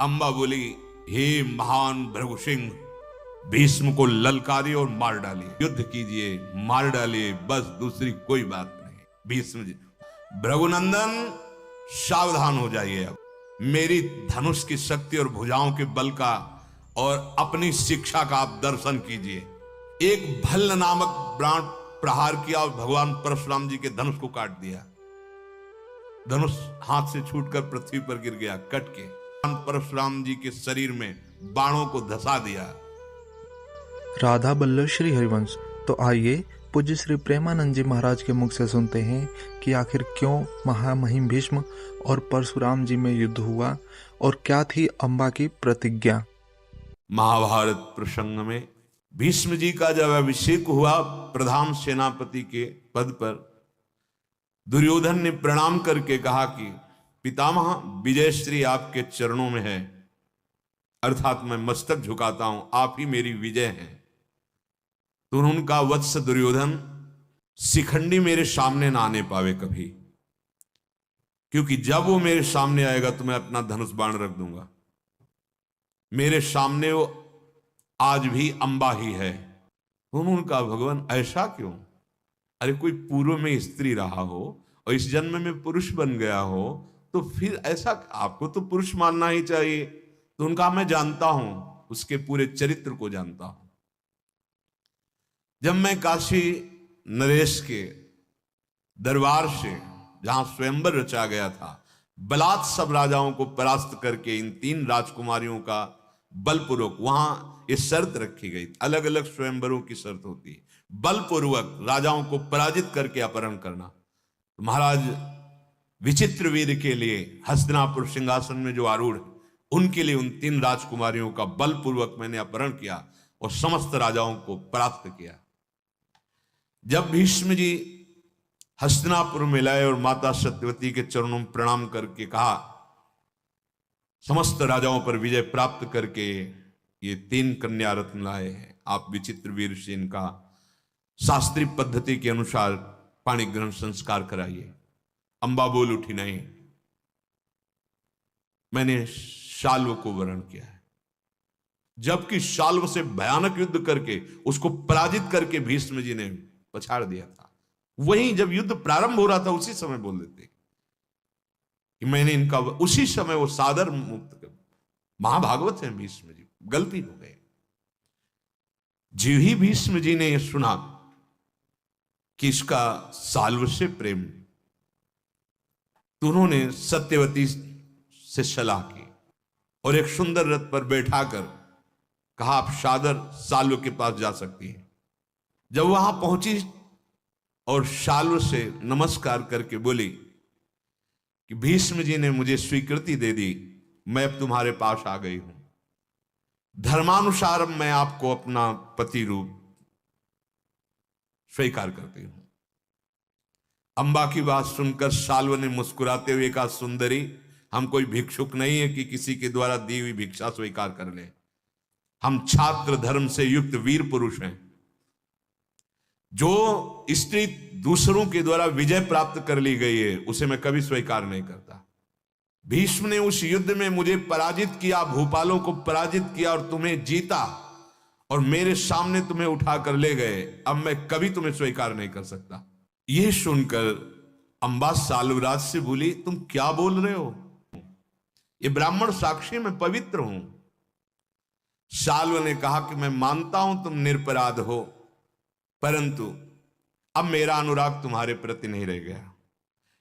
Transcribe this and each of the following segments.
अम्बा बोली, हे महान भृगु सिंह, भीष्म को ललकारिए और मार डालिए, युद्ध कीजिए, मार डालिए, बस दूसरी कोई बात नहीं। भीष्म जी, भृगुनंदन सावधान हो जाइए, अब मेरी धनुष की शक्ति और भुजाओं के बल का और अपनी शिक्षा का आप दर्शन कीजिए। एक भल्ल नामक बाण प्रहार किया और भगवान परशुराम जी के धनुष को काट दिया। धनुष हाथ से छूटकर पृथ्वी पर गिर गया, कट के। परशुराम जी के शरीर में बाणों को धसा दिया। राधा बल्लभ श्री हरिवंश। तो आइए पूज्य श्री प्रेमानंद जी महाराज के मुख से सुनते हैं कि आखिर क्यों महामहिम भीष्म और परशुराम जी में युद्ध हुआ और क्या थी अम्बा की प्रतिज्ञा। महाभारत प्रसंग में भीष्म जी का जब अभिषेक हुआ प्रधान सेनापति के पद पर, दुर्योधन ने प्रणाम करके कहा कि पितामह, विजयश्री आपके चरणों में है, अर्थात मैं मस्तक झुकाता हूं, आप ही मेरी विजय हैं। तो उनका वत्स दुर्योधन, शिखंडी मेरे सामने ना आने पावे कभी, क्योंकि जब वो मेरे सामने आएगा तो मैं अपना धनुष बाण रख दूंगा। मेरे सामने वो आज भी अम्बा ही है। उन्होंने कहा, भगवान ऐसा क्यों? अरे कोई पूर्व में स्त्री रहा हो और इस जन्म में पुरुष बन गया हो तो फिर ऐसा, आपको तो पुरुष मानना ही चाहिए। तो उनका, मैं जानता हूं, उसके पूरे चरित्र को जानता हूं। जब मैं काशी नरेश के दरबार से, जहां स्वयंवर रचा गया था, बलात् सब राजाओं को परास्त करके इन 3 राजकुमारियों का बलपूर्वक, वहां ये शर्त रखी गई, अलग अलग स्वयंवरों की शर्त होती है, बलपूर्वक राजाओं को पराजित करके अपहरण करना। तो महाराज विचित्रवीर के लिए हस्तिनापुर सिंहासन में जो आरूढ़, उनके लिए उन 3 राजकुमारियों का बलपूर्वक मैंने अपहरण किया और समस्त राजाओं को परास्त किया। जब भीष्म जी हस्तिनापुर में लाए और माता सत्यवती के चरणों में प्रणाम करके कहा, समस्त राजाओं पर विजय प्राप्त करके ये 3 कन्या रत्न लाए हैं, आप विचित्रवीर से इनका शास्त्रीय पद्धति के अनुसार पाणी ग्रहण संस्कार कराइए। अम्बा बोल उठी, नहीं, मैंने शाल्व को वरण किया है। जबकि शाल्व से भयानक युद्ध करके उसको पराजित करके भीष्म जी ने पछाड़ दिया था। वहीं जब युद्ध प्रारंभ हो रहा था उसी समय बोल देते कि मैंने इनका, उसी समय वो सादर मुक्त कर। महाभागवत है भीष्म जी, गलती हो गई। जी ही भीष्म जी ने सुना कि इसका शाल्व से प्रेम, तो उन्होंने सत्यवती से सलाह की और एक सुंदर रथ पर बैठाकर कहा, आप सादर शाल्व के पास जा सकती हैं। जब वहां पहुंची और शाल्व से नमस्कार करके बोली कि भीष्म जी ने मुझे स्वीकृति दे दी, मैं अब तुम्हारे पास आ गई हूं, धर्मानुसार मैं आपको अपना पति रूप स्वीकार करती हूं। अम्बा की बात सुनकर शाल्व ने मुस्कुराते हुए कहा, सुंदरी, हम कोई भिक्षुक नहीं है कि किसी के द्वारा दी हुई भिक्षा स्वीकार कर ले। हम छात्र धर्म से युक्त वीर पुरुष हैं। जो स्त्री दूसरों के द्वारा विजय प्राप्त कर ली गई है उसे मैं कभी स्वीकार नहीं करता। भीष्म ने उस युद्ध में मुझे पराजित किया, भूपालों को पराजित किया और तुम्हें जीता और मेरे सामने तुम्हें उठाकर ले गए। अब मैं कभी तुम्हें स्वीकार नहीं कर सकता। यह सुनकर अम्बा शाल्वराज से बोली, तुम क्या बोल रहे हो? ये ब्राह्मण साक्षी, मैं पवित्र हूं। शाल्व ने कहा कि मैं मानता हूं तुम निरपराध हो, परंतु अब मेरा अनुराग तुम्हारे प्रति नहीं रह गया।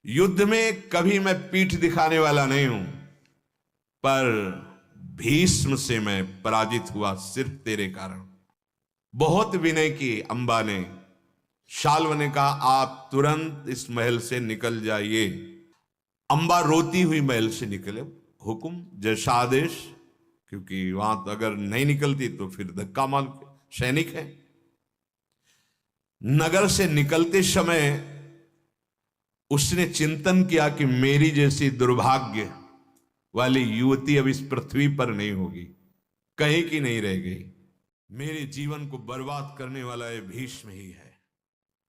युद्ध में कभी मैं पीठ दिखाने वाला नहीं हूं, पर भीष्म से मैं पराजित हुआ सिर्फ तेरे कारण। बहुत विनय की अम्बा ने। शाल्व ने कहा, आप तुरंत इस महल से निकल जाइए। अम्बा रोती हुई महल से निकले। हुक्म, जैसा आदेश, क्योंकि वहां तो अगर नहीं निकलती तो फिर धक्का मार, सैनिक है। नगर से निकलते समय उसने चिंतन किया कि मेरी जैसी दुर्भाग्य वाली युवती अब इस पृथ्वी पर नहीं होगी, कहीं की नहीं रह गई। मेरे जीवन को बर्बाद करने वाला ये भीष्म ही है।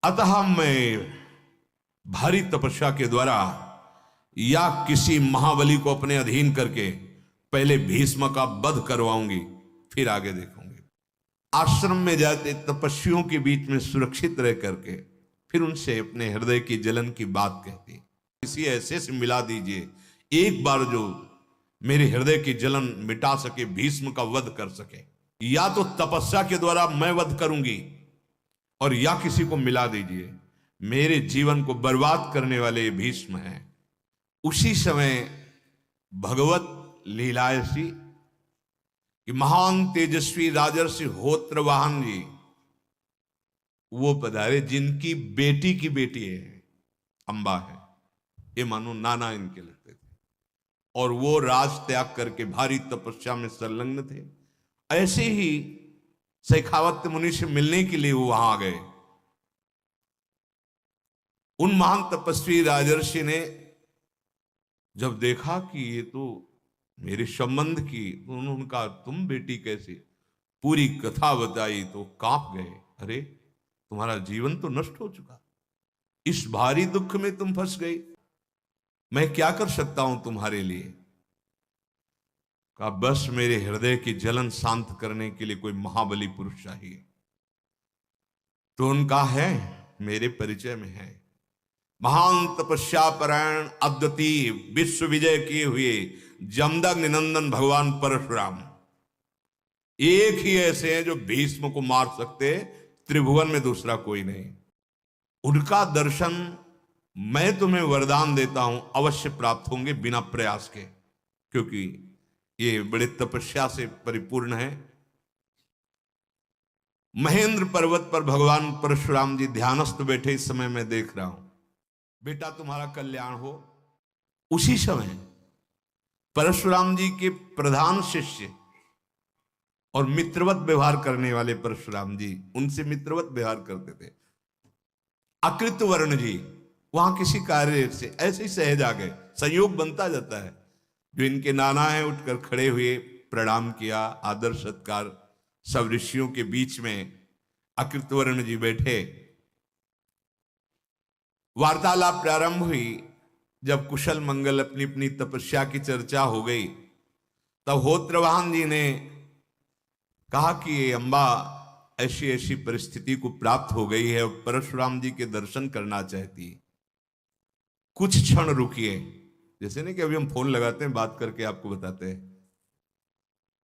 अतः मैं भारी तपस्या के द्वारा या किसी महाबली को अपने अधीन करके पहले भीष्म का वध करवाऊंगी, फिर आगे देखूंगी। आश्रम में जाते तपस्वियों के बीच में सुरक्षित रह करके फिर उनसे अपने हृदय की जलन की बात कहती, किसी ऐसे से मिला दीजिए एक बार जो मेरे हृदय की जलन मिटा सके, भीष्म का वध कर सके। या तो तपस्या के द्वारा मैं वध करूंगी और या किसी को मिला दीजिए, मेरे जीवन को बर्बाद करने वाले भीष्म हैं। उसी समय भगवत लीला ऐसी कि महान तेजस्वी राजर्षि होत्रवाहन जी वो पधारे, जिनकी बेटी की बेटी है अंबा है, ये मानो नाना इनके लगते थे, और वो राज त्याग करके भारी तपस्या में संलग्न थे। ऐसे ही शेखावत मुनि से मिलने के लिए वो वहां गए। उन महान तपस्वी राजर्षि ने जब देखा कि ये तो मेरे संबंध की, तो उन्होंने कहा तुम बेटी कैसे, पूरी कथा बताई तो कांप गए। अरे तुम्हारा जीवन तो नष्ट हो चुका, इस भारी दुख में तुम फंस गई, मैं क्या कर सकता हूं तुम्हारे लिए। कहा बस मेरे हृदय की जलन शांत करने के लिए कोई महाबली पुरुष चाहिए। तो उनका है, मेरे परिचय में है, महान तपस्या परायण अद्वितीय विश्व विजय किए हुए जमदग्नि नंदन भगवान परशुराम। एक ही ऐसे हैं जो भीष्म को मार सकते, त्रिभुवन में दूसरा कोई नहीं। उनका दर्शन मैं तुम्हें वरदान देता हूं, अवश्य प्राप्त होंगे बिना प्रयास के, क्योंकि ये बड़े तपस्या से परिपूर्ण है। महेंद्र पर्वत पर भगवान परशुराम जी ध्यानस्थ बैठे, इस समय मैं देख रहा हूं, बेटा तुम्हारा कल्याण हो। उसी समय परशुराम जी के प्रधान शिष्य और मित्रवत व्यवहार करने वाले परशुराम जी, उनसे मित्रवत व्यवहार करते थे, अकृत वर्ण जी वहां किसी कार्य से ऐसे ही सहज आ गए, संयोग बनता जाता है। जो इनके नाना है उठकर खड़े हुए, प्रणाम किया, आदर सत्कार, सब ऋषियों के बीच में अकृत वर्ण जी बैठे। वार्तालाप प्रारंभ हुई। जब कुशल मंगल अपनी अपनी तपस्या की चर्चा हो गई, तब होत्रवाहन जी ने कहा कि ये अंबा ऐसी ऐसी परिस्थिति को प्राप्त हो गई है और परशुराम जी के दर्शन करना चाहती है, कुछ क्षण रुकिए। जैसे नहीं कि अभी हम फोन लगाते हैं, बात करके आपको बताते हैं।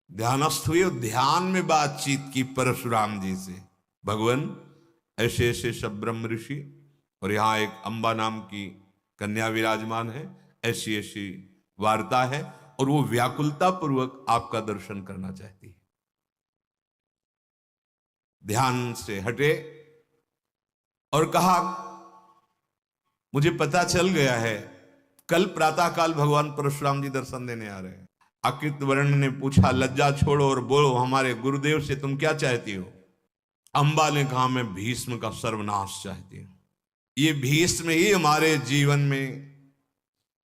ध्यानस्थ हुए और ध्यान में बातचीत की परशुराम जी से, भगवान ऐसे ऐसे सब ब्रह्म ऋषि और यहाँ एक अंबा नाम की कन्या विराजमान है, ऐसी ऐसी वार्ता है और वो व्याकुलता पूर्वक आपका दर्शन करना चाहती है। ध्यान से हटे और कहा मुझे पता चल गया है, कल प्रातःकाल भगवान परशुराम जी दर्शन देने आ रहे हैं। अकृत वर्ण ने पूछा, लज्जा छोड़ो और बोलो हमारे गुरुदेव से तुम क्या चाहती हो। अंबा ने कहा मैं भीष्म का सर्वनाश चाहती हूं। ये भीष्म ही हमारे जीवन में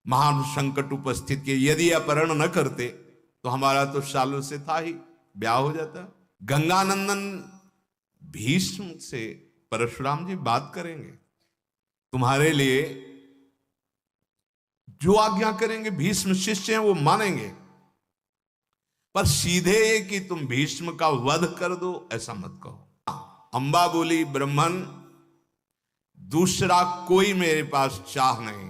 महान संकट उपस्थित किए, यदि अपहरण न करते तो हमारा तो सालों से था ही, ब्याह हो जाता। गंगानंदन भीष्म से परशुराम जी बात करेंगे, तुम्हारे लिए जो आज्ञा करेंगे, भीष्म शिष्य हैं वो मानेंगे, पर सीधे कि तुम भीष्म का वध कर दो ऐसा मत कहो। अंबा बोली, ब्रह्मन दूसरा कोई मेरे पास चाह नहीं,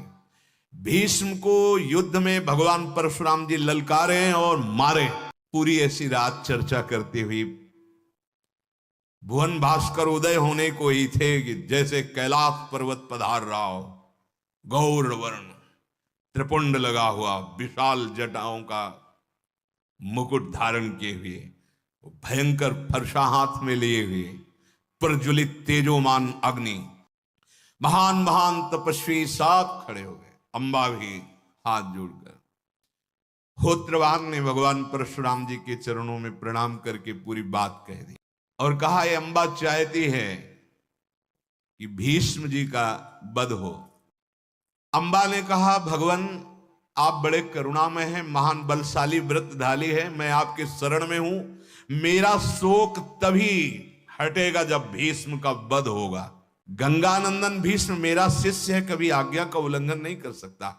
भीष्म को युद्ध में भगवान परशुराम जी ललकारें और मारें। पूरी ऐसी रात चर्चा करती हुई भुवन भास्कर उदय होने को ही थे कि जैसे कैलाश पर्वत पधार रहा हो, गौर वर्ण त्रिपुंड लगा हुआ, विशाल जटाओं का मुकुट धारण किए हुए, भयंकर फरसा हाथ में लिए हुए, प्रज्वलित तेजोमान अग्नि, महान महान तपस्वी सब खड़े हो गए। अंबा भी हाथ जोड़कर, होत्रवाहन ने भगवान परशुराम जी के चरणों में प्रणाम करके पूरी बात कह दी और कहा ये अंबा चाहती है कि भीष्म जी का वध हो। अंबा ने कहा भगवान आप बड़े करुणामय हैं, महान बलशाली व्रतधारी है, मैं आपके शरण में हूं, मेरा शोक तभी हटेगा जब भीष्म का वध होगा। गंगानंदन भीष्म मेरा शिष्य है, कभी आज्ञा का उल्लंघन नहीं कर सकता,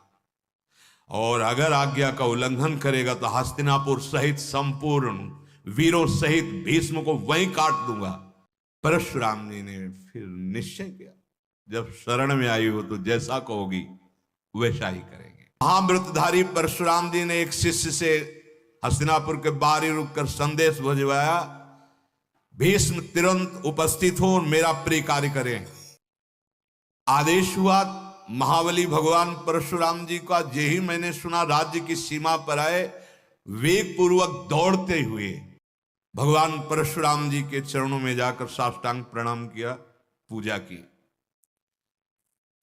और अगर आज्ञा का उल्लंघन करेगा तो हस्तिनापुर सहित संपूर्ण वीरों सहित भीष्म को वहीं काट दूंगा। परशुराम जी ने फिर निश्चय किया, जब शरण में आई हो तो जैसा कहोगी वैसा ही करेंगे। महाव्रतधारी परशुराम जी ने एक शिष्य से हस्तिनापुर के बाहर ही रुककर संदेश भिजवाया, भीष्म तुरंत उपस्थित हो और मेरा प्रिय कार्य करें। आदेश हुआ। महाबली भगवान परशुराम जी का जे ही मैंने सुना राज्य की सीमा पर आए, वेग पूर्वक दौड़ते हुए भगवान परशुराम जी के चरणों में जाकर साष्टांग प्रणाम किया, पूजा की।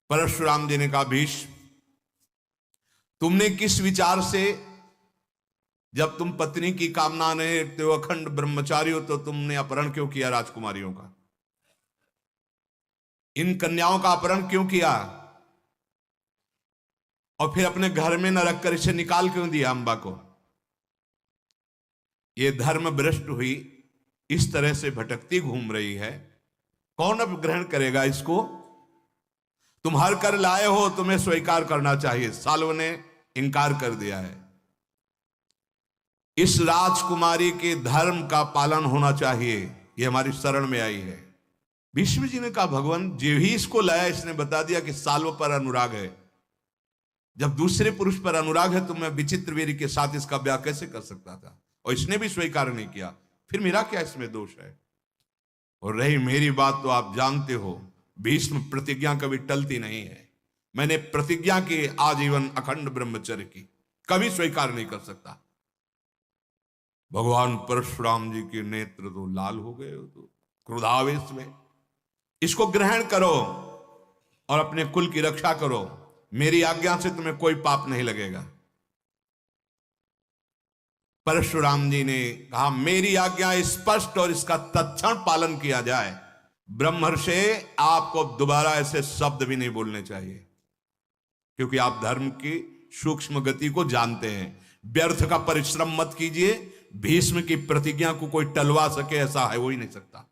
परशुराम जी ने कहा, भीष्म तुमने किस विचार से, जब तुम पत्नी की कामना नहीं रखते हो, अखंड ब्रह्मचारी हो, तो तुमने अपहरण क्यों किया राजकुमारियों का? इन कन्याओं का अपहरण क्यों किया? और फिर अपने घर में न रखकर इसे निकाल क्यों दिया अंबा को? ये धर्म भ्रष्ट हुई, इस तरह से भटकती घूम रही है, कौन अब ग्रहण करेगा इसको? तुम हर कर लाए हो, तुम्हें स्वीकार करना चाहिए। साल्व ने इनकार कर दिया है। इस राजकुमारी के धर्म का पालन होना चाहिए, ये हमारी शरण में आई है। भीष्म जी ने कहा, भगवान जो ही इसको लाया इसने बता दिया कि साल्व पर अनुराग है। जब दूसरे पुरुष पर अनुराग है तो मैं विचित्र वीर के साथ इसका ब्याह कैसे कर सकता था? और इसने भी स्वीकार नहीं किया, फिर मेरा क्या इसमें दोष है? और रही मेरी बात तो आप जानते हो, भीष्म प्रतिज्ञा कभी टलती नहीं है। मैंने प्रतिज्ञा की आजीवन अखंड ब्रह्मचर्य की, कभी स्वीकार नहीं कर सकता। भगवान परशुराम जी के नेत्र तो लाल हो गए, तो क्रोधावेश में, इसको ग्रहण करो और अपने कुल की रक्षा करो, मेरी आज्ञा से तुम्हें कोई पाप नहीं लगेगा। परशुराम जी ने कहा, मेरी आज्ञा स्पष्ट और इसका तत्क्षण पालन किया जाए। ब्रह्मर्षि, आपको दोबारा ऐसे शब्द भी नहीं बोलने चाहिए, क्योंकि आप धर्म की सूक्ष्म गति को जानते हैं। व्यर्थ का परिश्रम मत कीजिए। भीष्म की प्रतिज्ञा को कोई टलवा सके ऐसा है हो ही नहीं सकता।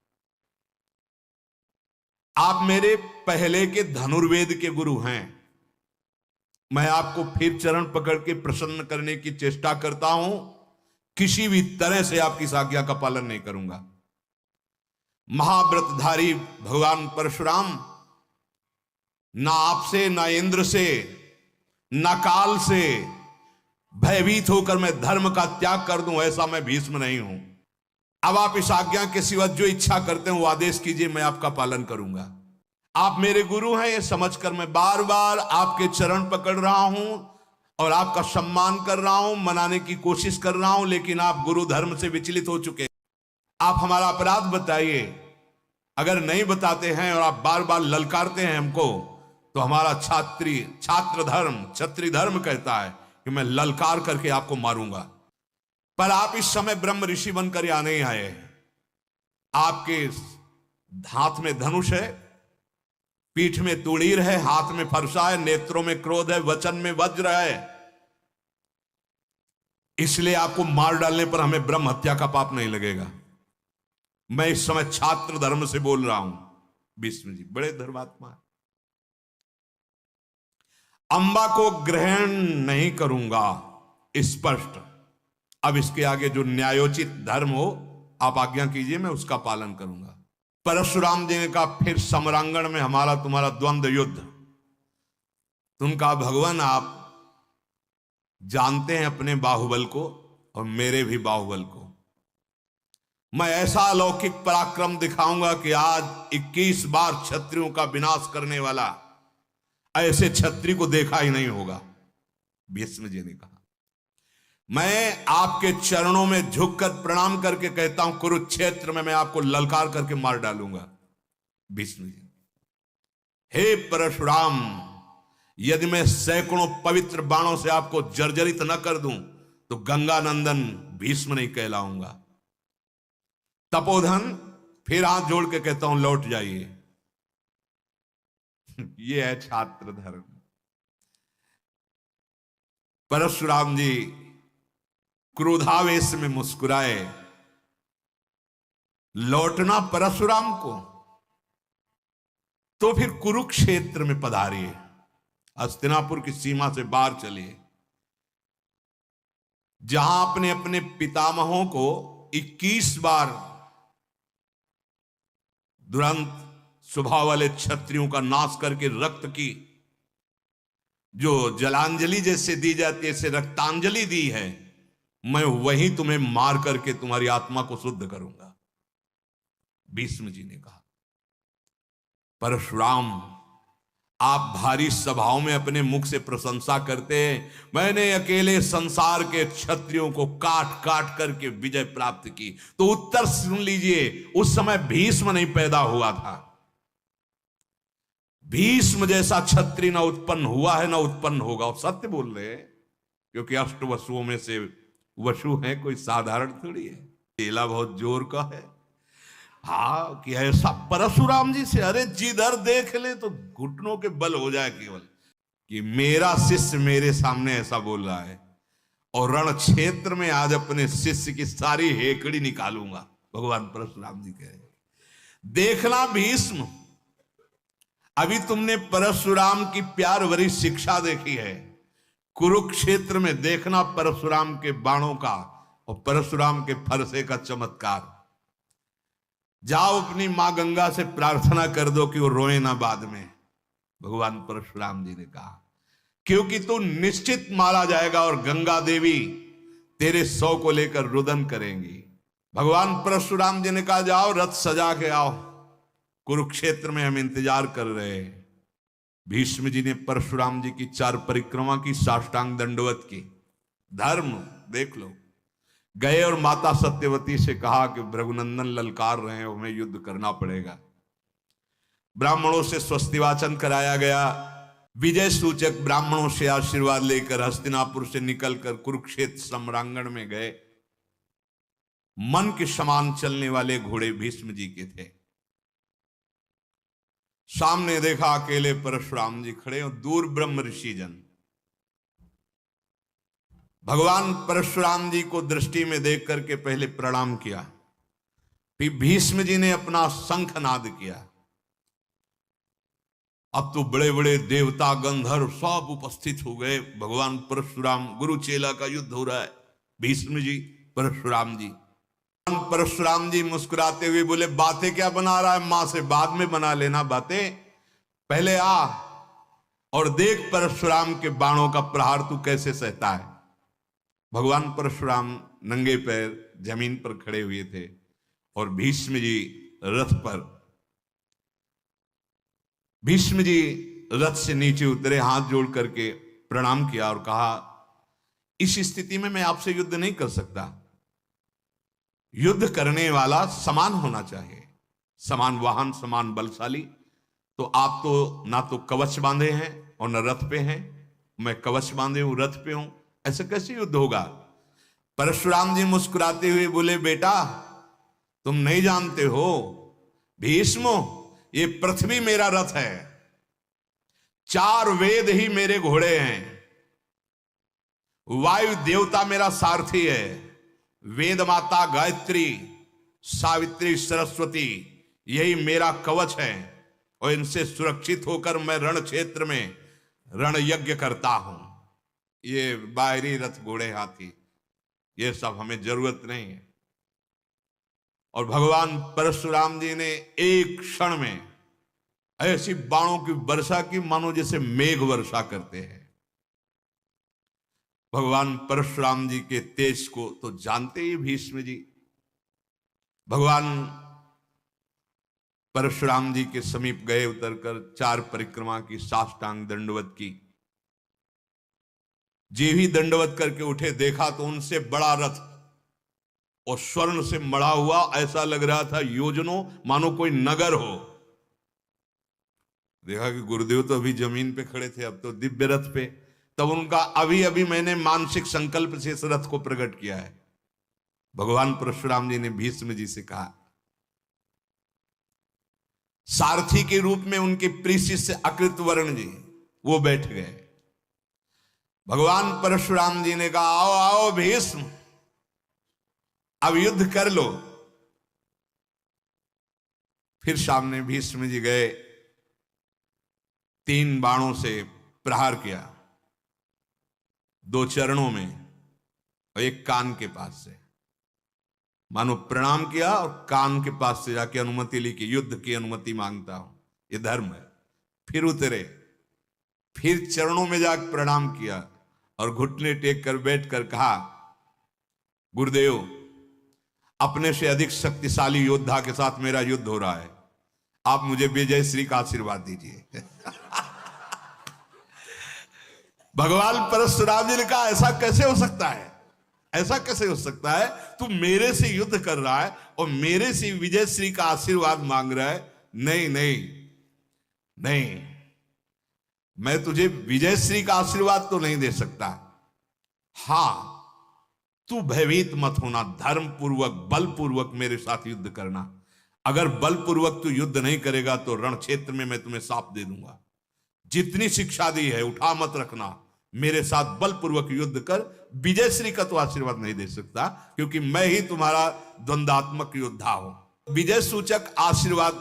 आप मेरे पहले के धनुर्वेद के गुरु हैं। मैं आपको फिर चरण पकड़ के प्रसन्न करने की चेष्टा करता हूं, किसी भी तरह से आपकी इस आज्ञा का पालन नहीं करूंगा। महाव्रतधारी भगवान परशुराम ना आपसे, ना इंद्र से, ना काल से भयभीत होकर मैं धर्म का त्याग कर दूं, ऐसा मैं भीष्म नहीं हूं। अब आप इस आज्ञा के सिवा जो इच्छा करते हैं वो आदेश कीजिए, मैं आपका पालन करूंगा। आप मेरे गुरु हैं, ये समझकर मैं बार बार आपके चरण पकड़ रहा हूं और आपका सम्मान कर रहा हूं, मनाने की कोशिश कर रहा हूं, लेकिन आप गुरु धर्म से विचलित हो चुके। आप हमारा अपराध बताइए। अगर नहीं बताते हैं और आप बार बार ललकारते हैं हमको, तो हमारा छात्र धर्म, क्षत्रिय धर्म कहता है कि मैं ललकार करके आपको मारूंगा। पर आप इस समय ब्रह्म ऋषि बनकर यहां नहीं आए। आपके हाथ में धनुष है, पीठ में तुड़ीर है, हाथ में फरसा है, नेत्रों में क्रोध है, वचन में वज्र है। इसलिए आपको मार डालने पर हमें ब्रह्म हत्या का पाप नहीं लगेगा। मैं इस समय छात्र धर्म से बोल रहा हूं। भीष्म जी बड़े धर्मात्मा है। अंबा को ग्रहण नहीं करूंगा, स्पष्ट। अब इसके आगे जो न्यायोचित धर्म हो आप आज्ञा कीजिए, मैं उसका पालन करूंगा। परशुराम जी ने कहा, फिर समरांगण में हमारा तुम्हारा द्वंद्व युद्ध। तुम कहा, भगवान आप जानते हैं अपने बाहुबल को और मेरे भी बाहुबल को। मैं ऐसा अलौकिक पराक्रम दिखाऊंगा कि आज 21 बार क्षत्रियों का विनाश करने वाला ऐसे क्षत्रिय को देखा ही नहीं होगा। भीष्म जी ने कहा, मैं आपके चरणों में झुककर प्रणाम करके कहता हूं, कुरुक्षेत्र में मैं आपको ललकार करके मार डालूंगा। भीष्म जी, हे परशुराम, यदि मैं सैकड़ों पवित्र बाणों से आपको जर्जरित न कर दूं तो गंगा नंदन भीष्म नहीं कहलाऊंगा। तपोधन, फिर हाथ जोड़ के कहता हूं लौट जाइए। ये है छात्र धर्म। परशुराम जी क्रोधावेश में मुस्कुराए। लौटना परशुराम को, तो फिर कुरुक्षेत्र में पधारिए, हस्तिनापुर की सीमा से बाहर चलिए। जहां अपने अपने पितामहों को 21 बार दुरंत स्वभाव वाले क्षत्रियों का नाश करके रक्त की जो जलांजलि जैसे दी जाती है, ऐसे रक्तांजलि दी है, मैं वहीं तुम्हें मार करके तुम्हारी आत्मा को शुद्ध करूंगा, भीष्म जी ने कहा। परशुराम, आप भारी सभाओं में अपने मुख से प्रशंसा करते हैं, मैंने अकेले संसार के क्षत्रियों को काट काट करके विजय प्राप्त की, तो उत्तर सुन लीजिए, उस समय भीष्म नहीं पैदा हुआ था। भीष्म जैसा क्षत्रिय ना उत्पन्न हुआ है ना उत्पन्न होगा। और सत्य बोल रहे हैं, क्योंकि अष्ट वसुओं में से वसु है कोई साधारण थोड़ी है, केला बहुत जोर का है। हाँ, कि ऐसा परशुराम जी से, अरे जिधर देख ले तो घुटनों के बल हो जाए केवल, कि मेरा शिष्य मेरे सामने ऐसा बोल रहा है, और रण क्षेत्र में आज अपने शिष्य की सारी हेकड़ी निकालूंगा, भगवान परशुराम जी कह रहे। देखना भीष्म, अभी तुमने परशुराम की प्यार भरी शिक्षा देखी है, कुरुक्षेत्र में देखना परशुराम के बाणों का और परशुराम के फरसे का चमत्कार। जाओ अपनी मां गंगा से प्रार्थना कर दो कि वो रोए ना बाद में, भगवान परशुराम जी ने कहा, क्योंकि तू निश्चित मारा जाएगा और गंगा देवी तेरे शव को लेकर रुदन करेंगी। भगवान परशुराम जी ने कहा, जाओ रथ सजा के आओ, कुरुक्षेत्र में हम इंतजार कर रहे हैं। भीष्म जी ने परशुराम जी की 4 परिक्रमा की, साष्टांग दंडवत की। धर्म देख लो, गए और माता सत्यवती से कहा कि भृगुनंदन ललकार रहे हैं, हमें युद्ध करना पड़ेगा। ब्राह्मणों से स्वस्तिवाचन कराया गया, विजय सूचक ब्राह्मणों से आशीर्वाद लेकर हस्तिनापुर से निकलकर कुरुक्षेत्र सम्रांगण में गए। मन के समान चलने वाले घोड़े भीष्म जी के थे। सामने देखा अकेले परशुराम जी खड़े और दूर ब्रह्म ऋषि जन। भगवान परशुराम जी को दृष्टि में देख करके पहले प्रणाम किया, फिर भीष्म जी ने अपना शंखनाद किया। अब तो बड़े बड़े देवता गंधर्व सब उपस्थित हो गए। भगवान परशुराम, गुरु चेला का युद्ध हो रहा है, भीष्म जी परशुराम जी। परशुराम जी मुस्कुराते हुए बोले, बातें क्या बना रहा है, मां से बाद में बना लेना बातें, पहले आ और देख परशुराम के बाणों का प्रहार तू कैसे सहता है। भगवान परशुराम नंगे पैर जमीन पर खड़े हुए थे और भीष्म जी रथ पर। भीष्म जी रथ से नीचे उतरे, हाथ जोड़ करके प्रणाम किया और कहा, इस स्थिति में मैं आपसे युद्ध नहीं कर सकता। युद्ध करने वाला समान होना चाहिए, समान वाहन, समान बलशाली। तो आप तो ना तो कवच बांधे हैं और न रथ पे हैं, मैं कवच बांधे हूं, रथ पे हूं, ऐसे कैसे युद्ध होगा। परशुराम जी मुस्कुराते हुए बोले, बेटा तुम नहीं जानते हो भीष्म, ये पृथ्वी मेरा रथ है, 4 वेद ही मेरे घोड़े हैं, वायु देवता मेरा सारथी है, वेद माता गायत्री, सावित्री, सरस्वती यही मेरा कवच है, और इनसे सुरक्षित होकर मैं रण क्षेत्र में रण यज्ञ करता हूं। ये बाहरी रथ घोड़े हाथी ये सब हमें जरूरत नहीं है। और भगवान परशुराम जी ने एक क्षण में ऐसी बाणों की वर्षा की मानो जैसे मेघ वर्षा करते हैं। भगवान परशुराम जी के तेज को तो जानते ही भीष्म जी। भगवान परशुराम जी के समीप गए, उतरकर 4 परिक्रमा की, साष्टांग दंडवत की। जे भी दंडवत करके उठे, देखा तो उनसे बड़ा रथ और स्वर्ण से मढ़ा हुआ, ऐसा लग रहा था योजनों मानो कोई नगर हो। देखा कि गुरुदेव तो अभी जमीन पे खड़े थे, अब तो दिव्य रथ पे। तब उनका अभी अभी मैंने मानसिक संकल्प से इस रथ को प्रकट किया है। भगवान परशुराम जी ने भीष्म जी से कहा, सारथी के रूप में उनके प्रिय शिष्य अकृतवर्ण जी वो बैठ गए। भगवान परशुराम जी ने कहा, आओ आओ भीष्म, अब युद्ध कर लो। फिर सामने भीष्म जी गए, 3 बाणों से प्रहार किया, 2 चरणों में। और एक कान के पास से, मानो प्रणाम किया और कान के पास से जाके अनुमति ली कि युद्ध की अनुमति मांगता हूं, ये धर्म है। फिर उतरे, फिर चरणों में जाकर प्रणाम किया और घुटने टेक कर बैठ कर कहा, गुरुदेव, अपने से अधिक शक्तिशाली योद्धा के साथ मेरा युद्ध हो रहा है, आप मुझे विजय श्री का आशीर्वाद दीजिए। भगवान परशुराम जी ने कहा, ऐसा कैसे हो सकता है, ऐसा कैसे हो सकता है, तू मेरे से युद्ध कर रहा है और मेरे से विजय श्री का आशीर्वाद मांग रहा है। नहीं नहीं नहीं, मैं तुझे विजय श्री का आशीर्वाद तो नहीं दे सकता। हां, तू भयभीत मत होना, धर्म पूर्वक बलपूर्वक मेरे साथ युद्ध करना। अगर बलपूर्वक तू युद्ध नहीं करेगा तो रण क्षेत्र में मैं तुम्हें शाप दे दूंगा। जितनी शिक्षा दी है उठा मत रखना, मेरे साथ बलपूर्वक युद्ध कर। विजय श्री का तो आशीर्वाद नहीं दे सकता, क्योंकि मैं ही तुम्हारा द्वंद्वात्मक योद्धा हूं। विजय सूचक आशीर्वाद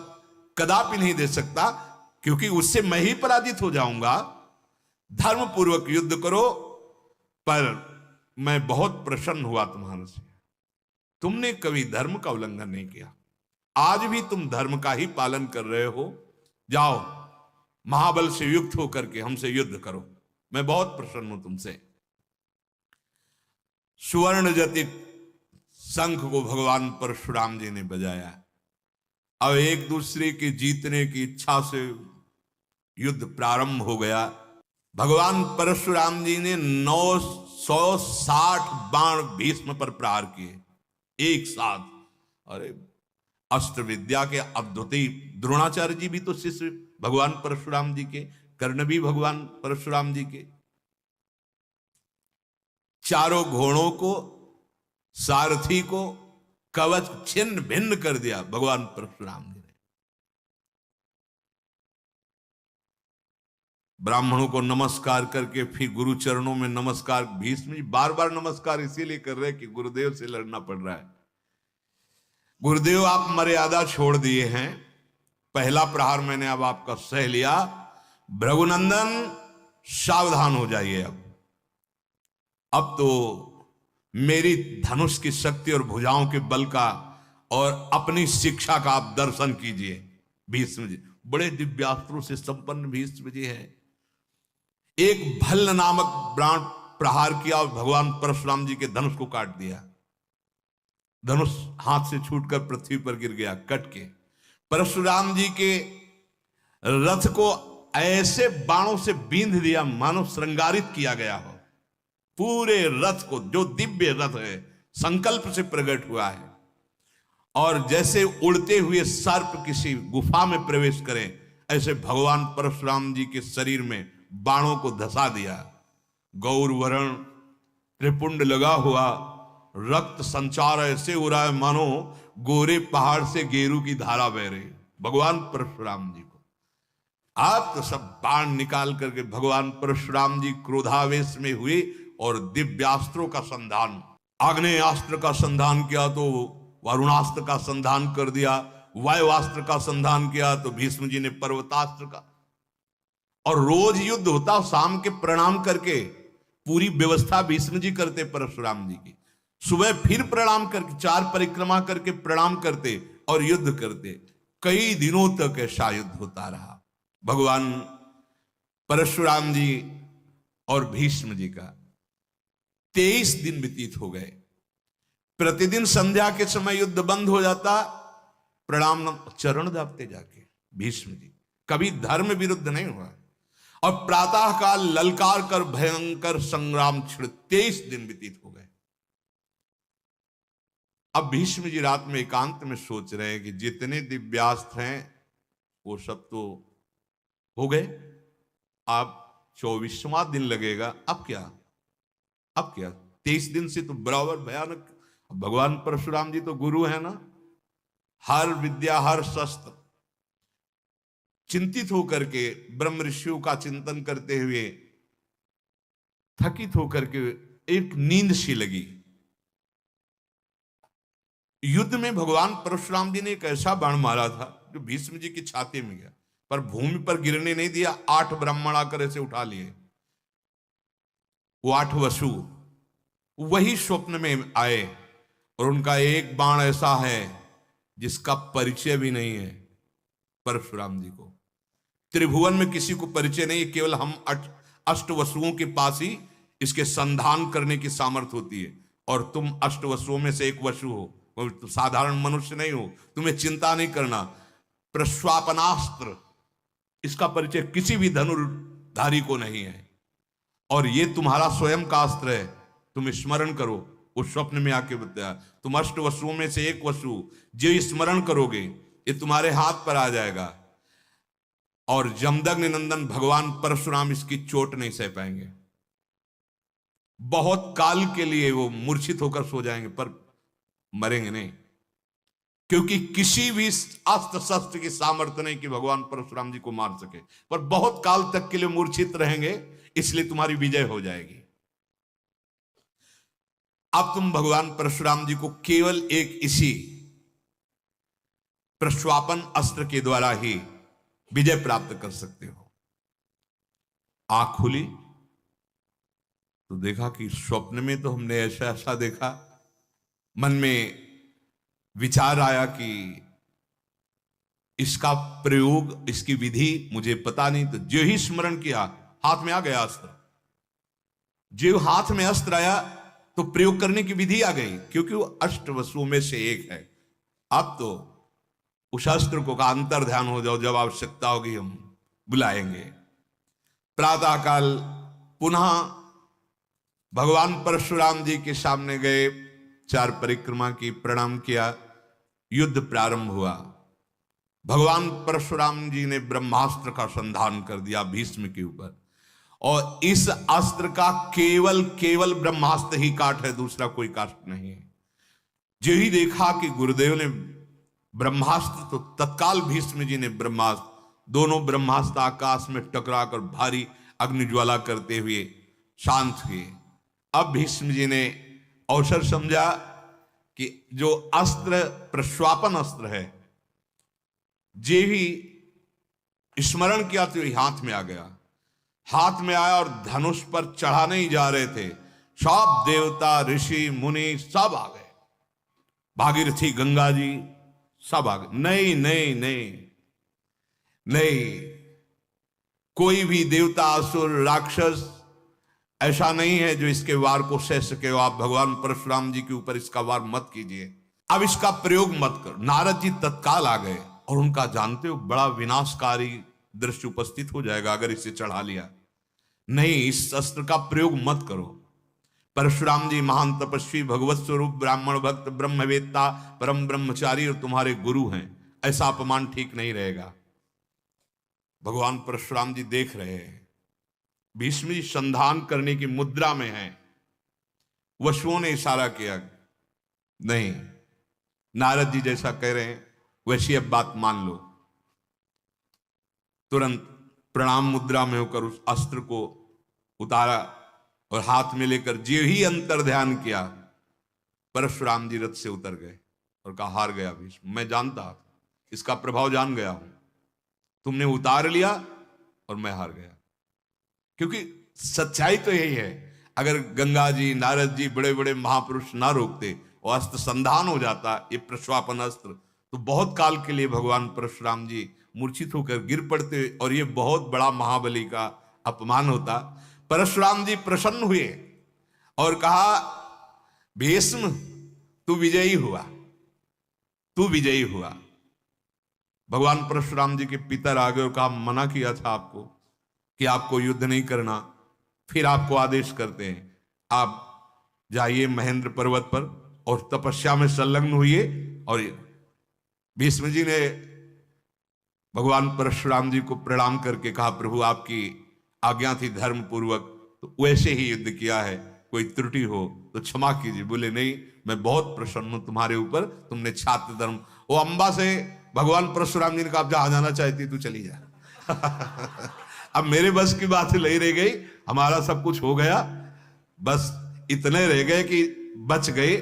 कदापि नहीं दे सकता, क्योंकि उससे मैं ही पराजित हो जाऊंगा। धर्म पूर्वक युद्ध करो, पर मैं बहुत प्रसन्न हुआ तुम्हारे से, तुमने कभी धर्म का उल्लंघन नहीं किया, आज भी तुम धर्म का ही पालन कर रहे हो। जाओ, महाबल से युक्त होकर के हमसे युद्ध करो, मैं बहुत प्रसन्न हूं तुमसे। सुवर्ण जटित शंख को भगवान परशुराम जी ने बजाया। अब एक दूसरे के जीतने की इच्छा से युद्ध प्रारंभ हो गया। भगवान परशुराम जी ने 960 बाण भीष्म पर प्रहार किए एक साथ। अरे, अस्त्र विद्या के अद्वितीय द्रोणाचार्य जी भी तो शिष्य भगवान परशुराम जी के, कर्ण भी भगवान परशुराम जी के। चारों घोड़ों को, सारथी को कवच छिन्न भिन्न कर दिया भगवान परशुराम जी ने। ब्राह्मणों को नमस्कार करके फिर गुरु चरणों में नमस्कार। भीष्म जी बार बार नमस्कार इसीलिए कर रहे हैं कि गुरुदेव से लड़ना पड़ रहा है। गुरुदेव, आप मर्यादा छोड़ दिए हैं, पहला प्रहार मैंने अब आपका सह लिया, भृगुनंदन सावधान हो जाइए। अब तो मेरी धनुष की शक्ति और भुजाओं के बल का और अपनी शिक्षा का आप दर्शन कीजिए। भीष्म जी बड़े दिव्यास्त्रों से संपन्न भीष्म जी है। एक भल्ल नामक बाण प्रहार किया और भगवान परशुराम जी के धनुष को काट दिया। धनुष हाथ से छूटकर पृथ्वी पर गिर गया कट के। परशुराम जी के रथ को ऐसे बाणों से बींध दिया मानो श्रृंगारित किया गया हो। पूरे रथ को, जो दिव्य रथ है, संकल्प से प्रकट हुआ है, और जैसे उड़ते हुए सर्प किसी गुफा में प्रवेश करें, ऐसे भगवान परशुराम जी के शरीर में बाणों को धसा दिया। गौरवर्ण त्रिपुंड लगा हुआ, रक्त संचार ऐसे हो रहा है मानो गोरे पहाड़ से गेरू की धारा बह रही। भगवान परशुराम जी को आप तो सब बाण निकाल करके भगवान परशुराम जी क्रोधावेश में हुए और दिव्यास्त्रों का संधान, आग्नेयास्त्र का संधान किया तो वरुणास्त्र का संधान कर दिया, वायुवास्त्र का संधान किया तो भीष्म जी ने पर्वतास्त्र का। और रोज युद्ध होता, शाम के प्रणाम करके पूरी व्यवस्था भीष्म जी करते परशुराम जी की। सुबह फिर प्रणाम करके, 4 परिक्रमा करके प्रणाम करते और युद्ध करते। कई दिनों तक ऐसा युद्ध होता रहा। भगवान परशुराम जी और भीष्म जी का 23 दिन व्यतीत हो गए। प्रतिदिन संध्या के समय युद्ध बंद हो जाता, प्रणाम चरण दाबते जाके भीष्म जी, कभी धर्म विरुद्ध नहीं हुआ। और प्रातः काल ललकार कर भयंकर संग्राम छिड़ 23 दिन व्यतीत हो गए। अब भीष्म जी रात में एकांत में सोच रहे हैं कि जितने दिव्यास्त्र हैं वो सब तो हो गए, अब 24वां दिन लगेगा। अब क्या 23 दिन से तो बराबर भयानक। भगवान परशुराम जी तो गुरु है ना, हर विद्या हर शस्त्र। चिंतित होकर के ब्रह्म ऋषियों का चिंतन करते हुए थकित होकर के एक नींद सी लगी। युद्ध में भगवान परशुराम जी ने एक ऐसा बाण मारा था जो भीष्म जी की छाती में गया, पर भूमि पर गिरने नहीं दिया। 8 ब्राह्मण आकर ऐसे उठा लिए, वो 8 वसु। वही स्वप्न में आए और उनका एक बाण ऐसा है जिसका परिचय भी नहीं है परशुराम जी को। त्रिभुवन में किसी को परिचय नहीं, केवल हम अष्ट वसुओं के पास ही इसके संधान करने की सामर्थ्य होती है। और तुम अष्ट वसुओं में से एक वसु हो, तुम साधारण मनुष्य नहीं हो, तुम्हें चिंता नहीं करना। प्रश्वापनास्त्र, इसका परिचय किसी भी धनुर्धारी को नहीं है, और ये तुम्हारा स्वयं का अस्त्र है। तुम स्मरण करो, उस स्वप्न में आके बताया, तुम अष्ट वसुओं में से एक वसु जो स्मरण करोगे ये तुम्हारे हाथ पर आ जाएगा, और जमदग्नि नंदन भगवान परशुराम इसकी चोट नहीं सह पाएंगे। बहुत काल के लिए वो मूर्छित होकर सो जाएंगे पर मरेंगे नहीं, क्योंकि किसी भी अस्त्र शस्त्र की सामर्थ्य नहीं कि भगवान परशुराम जी को मार सके, पर बहुत काल तक के लिए मूर्छित रहेंगे, इसलिए तुम्हारी विजय हो जाएगी। अब तुम भगवान परशुराम जी को केवल एक इसी प्रश्वापन अस्त्र के द्वारा ही विजय प्राप्त कर सकते हो। आंख खुली तो देखा कि स्वप्न में तो हमने ऐसा ऐसा देखा, मन में विचार आया कि इसका प्रयोग, इसकी विधि मुझे पता नहीं। तो जो ही स्मरण किया हाथ में आ गया अस्त्र। जो हाथ में अस्त्र आया तो प्रयोग करने की विधि आ गई, क्योंकि वो अष्ट वसुओं में से एक है। अब तो उस अस्त्र को का अंतर ध्यान हो जाओ, जब आवश्यकता होगी हम बुलाएंगे। प्रातःकाल पुनः भगवान परशुराम जी के सामने गए, 4 परिक्रमा की, प्रणाम किया, युद्ध प्रारंभ हुआ। भगवान परशुराम जी ने ब्रह्मास्त्र का संधान कर दिया भीष्म के ऊपर, और इस अस्त्र का केवल ब्रह्मास्त्र ही काट है, दूसरा कोई काट नहीं है। जो ही देखा कि गुरुदेव ने ब्रह्मास्त्र, तो तत्काल भीष्म जी ने ब्रह्मास्त्र, दोनों ब्रह्मास्त्र आकाश में टकराकर भारी अग्निज्वाला करते हुए शांत हुए। अब भीष्म जी ने अवसर समझा कि जो अस्त्र प्रश्वापन अस्त्र है, जे ही स्मरण किया तो हाथ में आ गया। हाथ में आया और धनुष पर चढ़ा नहीं जा रहे थे, सब देवता ऋषि मुनि सब आ गए, भागीरथी गंगा जी सब आ गए। नहीं नहीं नहीं नहीं, कोई भी देवता असुर राक्षस ऐसा नहीं है जो इसके वार को सह सके। आप भगवान परशुराम जी के ऊपर इसका वार मत कीजिए, अब इसका प्रयोग मत करो। नारद जी तत्काल आ गए, और उनका जानते हो बड़ा विनाशकारी दृश्य उपस्थित हो जाएगा अगर इसे चढ़ा लिया। नहीं, इस अस्त्र का प्रयोग मत करो। परशुराम जी महान तपस्वी, भगवत स्वरूप, ब्राह्मण भक्त, ब्रह्मवेत्ता, परम ब्रह्मचारी और तुम्हारे गुरु हैं, ऐसा अपमान ठीक नहीं रहेगा। भगवान परशुराम जी देख रहे हैं, भीष्म जी संधान करने की मुद्रा में हैं। वसुओं ने इशारा किया, नहीं, नारद जी जैसा कह रहे हैं वैसी अब बात मान लो। तुरंत प्रणाम मुद्रा में होकर उस अस्त्र को उतारा और हाथ में लेकर जो ही अंतर ध्यान किया, परशुराम जी रथ से उतर गए और कहा, हार गया भीष्म, मैं जानता, इसका प्रभाव जान गया हूं, तुमने उतार लिया और मैं हार गया। क्योंकि सच्चाई तो यही है, अगर गंगा जी, नारद जी, बड़े बड़े महापुरुष ना रोकते और अस्त्र संधान हो जाता, ये प्रश्वापन अस्त्र, तो बहुत काल के लिए भगवान परशुराम जी मूर्छित होकर गिर पड़ते और ये बहुत बड़ा महाबली का अपमान होता। परशुराम जी प्रसन्न हुए और कहा, भीष्म तू विजयी हुआ, तू विजयी हुआ। भगवान परशुराम जी के पितर आ गए और कहा, मना किया था आपको कि आपको युद्ध नहीं करना, फिर आपको आदेश करते हैं, आप जाइए महेंद्र पर्वत पर और तपस्या में संलग्न हुए। और भीष्म जी ने भगवान परशुराम जी को प्रणाम करके कहा, प्रभु आपकी आज्ञा थी धर्म पूर्वक, तो वैसे ही युद्ध किया है, कोई त्रुटि हो तो क्षमा कीजिए। बोले, नहीं, मैं बहुत प्रसन्न हूं तुम्हारे ऊपर, तुमने छात्र धर्म। वो अंबा से भगवान परशुराम जी ने कहा, जहां जाना चाहती तू चली जा। अब मेरे बस की बात नहीं रह गई, हमारा सब कुछ हो गया, बस इतने रह गए कि बच गए,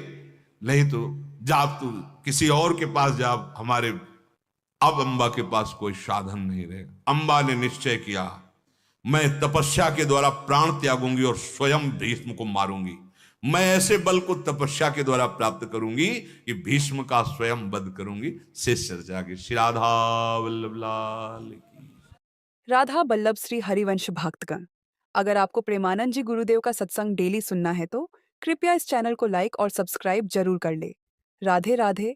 नहीं तो जा तू किसी और के पास जा, हमारे अब अंबा के पास कोई साधन नहीं रहेगा। अंबा ने निश्चय किया, मैं तपस्या के द्वारा प्राण त्यागूंगी और स्वयं भीष्म को मारूंगी। मैं ऐसे बल को तपस्या के द्वारा प्राप्त करूंगी कि भीष्म का स्वयं वध करूंगी। शेष चर्चा की। श्री राधा वल्लभ लाल की। राधा बल्लभ श्री हरिवंश भक्तगण, अगर आपको प्रेमानंद जी गुरुदेव का सत्संग डेली सुनना है तो कृपया इस चैनल को लाइक और सब्सक्राइब जरूर कर ले। राधे राधे।